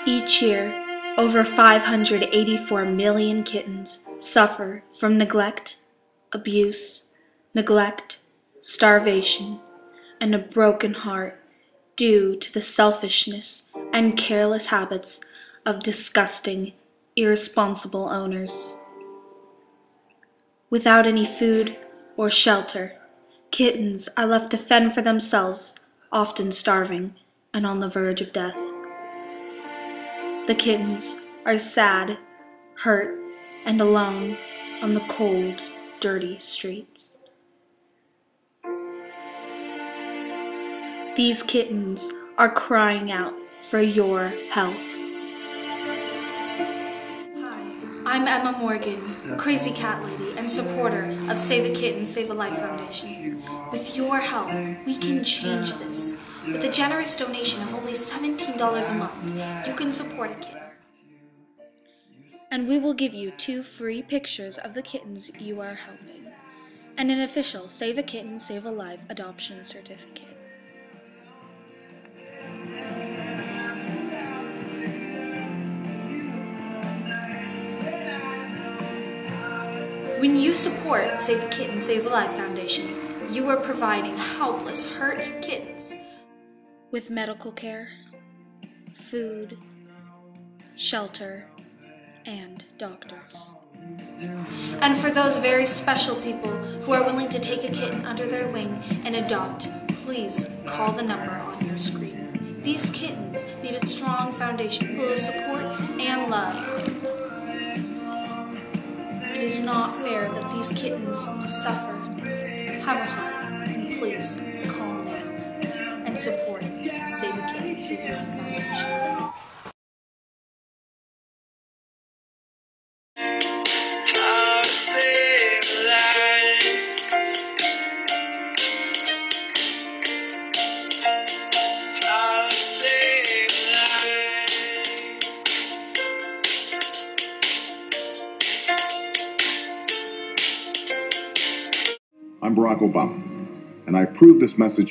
Each year, over 584 million kittens suffer from neglect, abuse, starvation, and a broken heart due to the selfishness and careless habits of disgusting, irresponsible owners. Without any food or shelter, kittens are left to fend for themselves, often starving and on the verge of death. The kittens are sad, hurt, and alone on the cold, dirty streets. These kittens are crying out for your help. Hi, I'm Emma Morgan, crazy cat lady and supporter of Save a Kitten, Save a Life Foundation. With your help, we can change this. With a generous donation of only $17 a month, you can support a kitten. And we will give you 2 free pictures of the kittens you are helping, and an official Save a Kitten, Save a Life adoption certificate. When you support Save a Kitten, Save a Life Foundation, you are providing helpless, hurt kittens with medical care, food, shelter, and doctors. And for those very special people who are willing to take a kitten under their wing and adopt, please call the number on your screen. These kittens need a strong foundation full of support and love. It is not fair that these kittens must suffer. Have a heart, and please call now and support Save a Kitten, Save a Life Foundation. I'm Barack Obama, and I approve this message